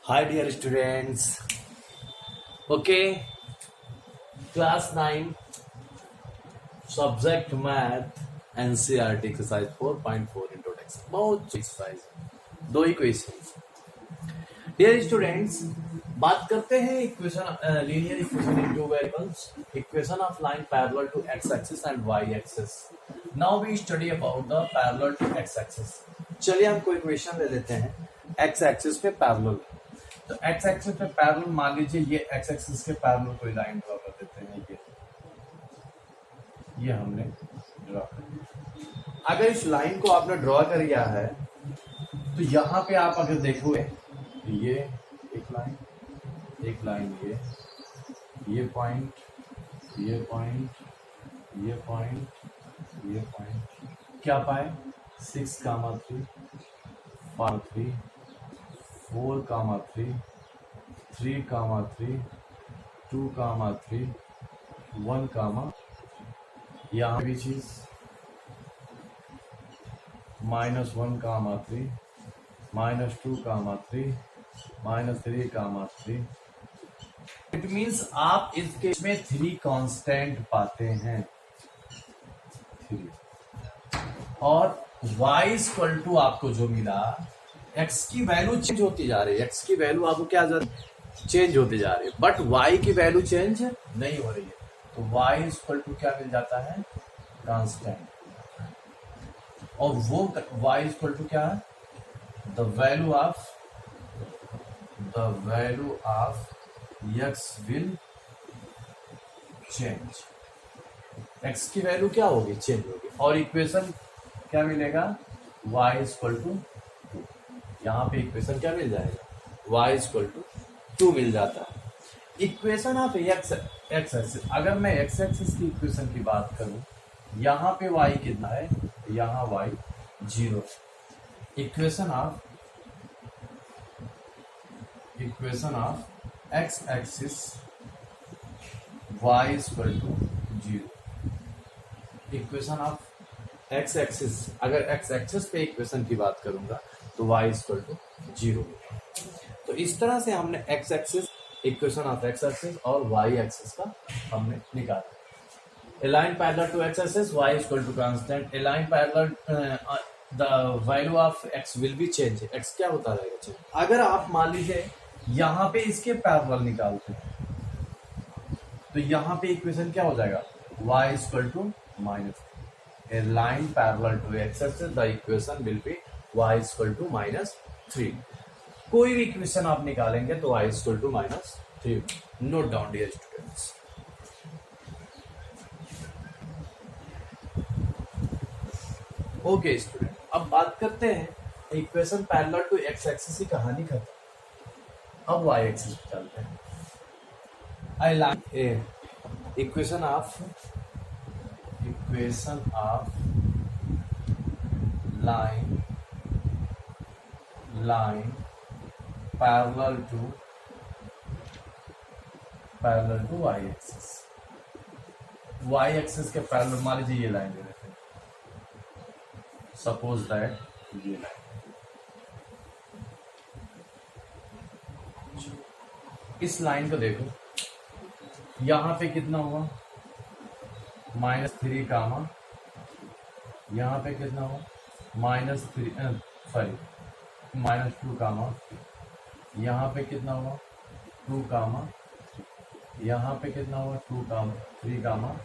Hi dear students. Okay, class 9 subject math NCERT exercise 4.4 introduction. बहुत exercise दो ही question. Dear students, बात करते हैं equation linear equation in two variables, equation of line parallel to x axis and y axis. Now we study about the parallel to x axis. चलिए हम कोई equation ले लेते हैं एक्स एक्सिस पे पैरेलल। तो एक्स एक्सिस पे parallel मान लीजिए ये एक्स एक्सिस के पैरेलल कोई लाइन ड्रॉ कर देते हैं। ये हमने ड्रॉ कर दिया। अगर इस लाइन को आपने ड्रॉ कर लिया है तो यहां पे आप अगर देखोगे तो ये एक लाइन ये पॉइंट ये पॉइंट ये पॉइंट ये पॉइंट क्या पाए 6, 3, 5, 3, 4, 3, 3, 3, 2, 3, 1, यहाँ भी चीज -1, 3, -2, 3, -3, 3। इट मीन्स आप इस केस में 3 कांस्टेंट पाते हैं 3 और y इक्वल टू आपको जो मिला x की वैल्यू चेंज होती जा रही है। x की वैल्यू आपको क्या चेंज होती जा रही है बट y की वैल्यू चेंज नहीं हो रही है। तो y इक्वल टू क्या मिल जाता है कांस्टेंट और वो y इक्वल टू क्या है the value of x will change. x की वैल्यू क्या होगी चेंज होगी और इक्वेशन क्या मिलेगा y इक्वल टू 2। यहां पे इक्वेशन क्या मिल जाएगा y इक्वल टू 2 मिल जाता है। इक्वेशन ऑफ एक्स एक्सिस, अगर मैं एक्स एक्सिस की इक्वेशन की बात करूं यहां पे y कितना है यहां y 0। Equation of x axis y equal to 0। Equation of x axis, अगर एक्स एक्सिस पे इक्वेशन की बात करूंगा तो y इक्वल टू 0। तो इस तरह से हमने x axis, equation of x axis और y एक्सिस का हमने निकाला। A line parallel to x axis y is equal to constant. A line parallel the value of x will be change. x क्या होता रहेगा चेंज। अगर आप मान लीजिए यहाँ पे इसके पैरेलल निकालते हैं तो यहाँ पे इक्वेशन क्या हो जाएगा y is equal to minus। A line parallel to x axis the equation will be y is equal to -3। कोई भी इक्वेशन आप निकालेंगे तो y is equal to -3। Note down dear students. Okay student, अब बात करते हैं equation parallel to x axis की कहानी खत्म। अब y एक्सिस पे चलते हैं। I like a equation of line parallel to y axis. y axis के पैरेलल मान लीजिए ये लाइन ले लेते हैं। सपोज दैट ये लाइन, इस लाइन को देखो यहां पे कितना हुआ -3 कामा, यहां पे कितना हुआ -2 कामा, यहां पे कितना हुआ 2 कामा, यहां पे कितना हुआ 2 कामा 3 कामा,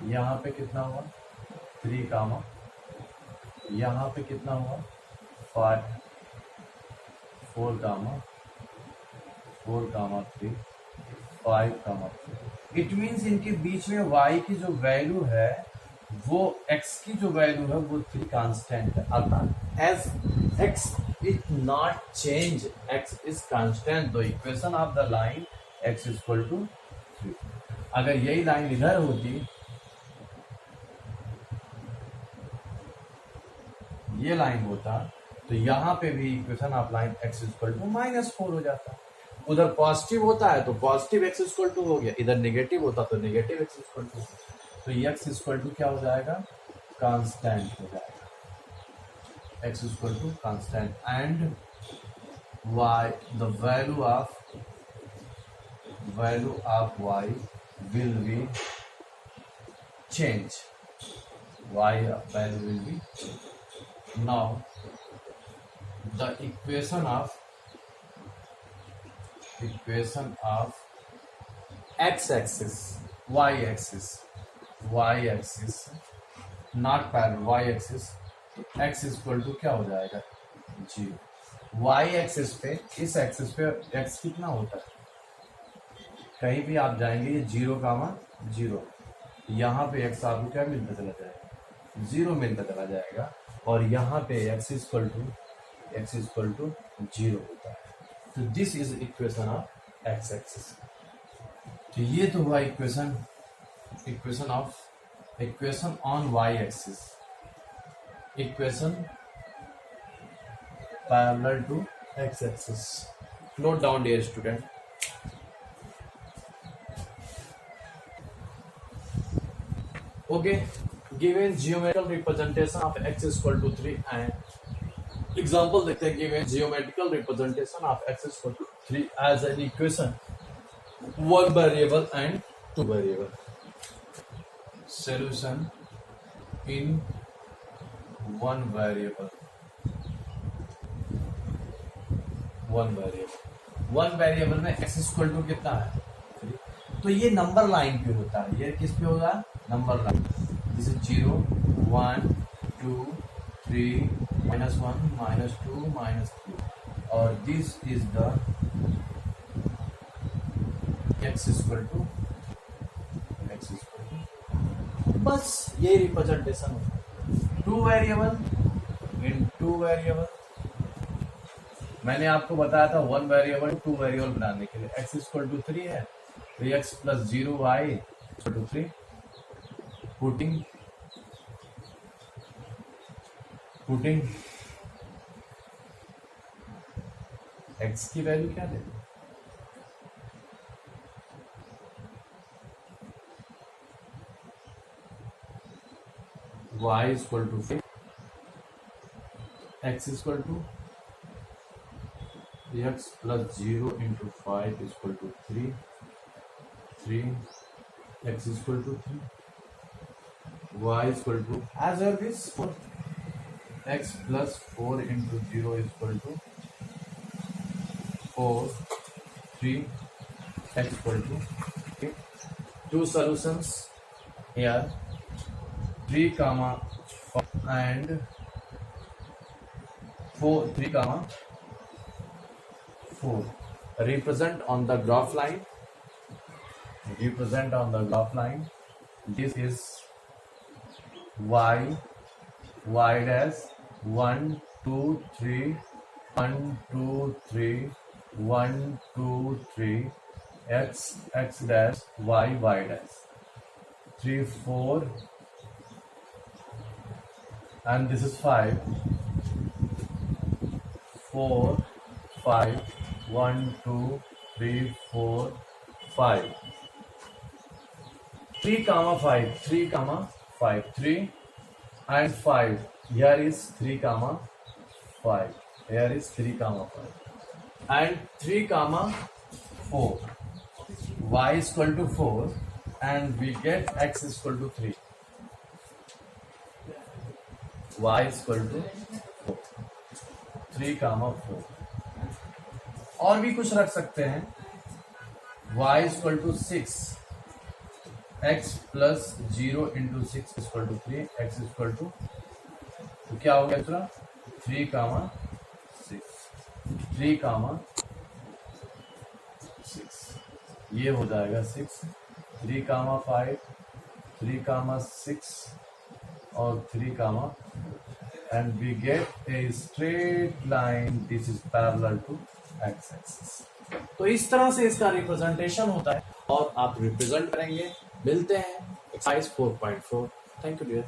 यहां पे कितना हुआ 3 कामा, यहाँ पे कितना हुआ 4 कामा 3, 5 कामा 3। इट मीन्स इनके बीच में y की जो वैल्यू है वो x की जो वैल्यू है वो 3 कांस्टेंट है। अर्थात as x is not change, x is constant, the equation of the line x equal to 3। अगर यही लाइन इधर होती, ये लाइन होता तो यहां पे भी equation of line x equal to -4 हो जाता। उधर पॉजिटिव होता है तो पॉजिटिव x इक्वल टू हो गया, इधर नेगेटिव होता तो नेगेटिव x इक्वल टू। तो x इक्वल टू क्या हो जाएगा कांस्टेंट हो जाएगा, x equal to constant and y, the value of y will be change. Y value will be now the equation of x-axis, y-axis, not parallel, y-axis, x equal to क्या हो जाएगा 0. y-axis पे, इस axis पे x कितना होता है, कहीं भी आप जाएंगे ये 0, यहाँ पे x आपको क्या मिलता चला जाएगा 0 मिलता चला जाएगा, और यहाँ पे x इक्वल टू 0 होता है. तो this is equation of x axis. तो ये तो हुआ equation on y axis, equation parallel to x axis. Note down dear student. Okay, given geometrical representation of x equal to 3 and example देखते हैं. Given geometrical representation of x equal to 3 as an equation 1 variable and 2 variable. Solution in 1 variable. 1 variable में x equal to कितना है 3. तो ये number line पे होता है. ये किस पे होगा, नंबर लाइन. जैसे 0, 1, 2, 3, -1, -2, -3, और this is the x equal to बस ये रिप्रेजेंटेशन होता है. 2 वेरिएबल इन 2 वेरिएबल. मैंने आपको बताया था 1 वेरिएबल 2 वेरिएबल बनाने के लिए. x इक्वल टू 3 है तो x plus 0y equal to 3. Putting x की वैल्यू क्या दें, y equal to 5, x equal to x plus 0 into 5 equal to 3, x equal to 3, y equal to as well this 4, x plus 4 into 0 equal to 4, 3, x equal to 2 solutions here. 3, 5 and 4, 3, 4 represent on the graph line. This is y dash 1 2 3 1 2 3 1 2 3 x dash y dash 3 4, and this is 5 4 5 1 2 3 4 5 3, 5 3 and 5. Here is 3, 5. Here is 3, 5 and 3, 4. Y is equal to 4 and we get x is equal to 3. Y is equal to 4. 3, 4. और भी कुछ रख सकते हैं. Y is equal to 6. x plus 0 into 6 equal to 3. x equal to तो क्या हो गया दूसरा 3, 6. 3, 6 ये हो जाएगा 6. 3, 5 3, 6 और 3, and we get a straight line. This is parallel to x axis. तो इस तरह से इसका रिप्रेजेंटेशन होता है और आप रिप्रेजेंट करेंगे. मिलते हैं एक्सरसाइज 4.4. Thank you dear.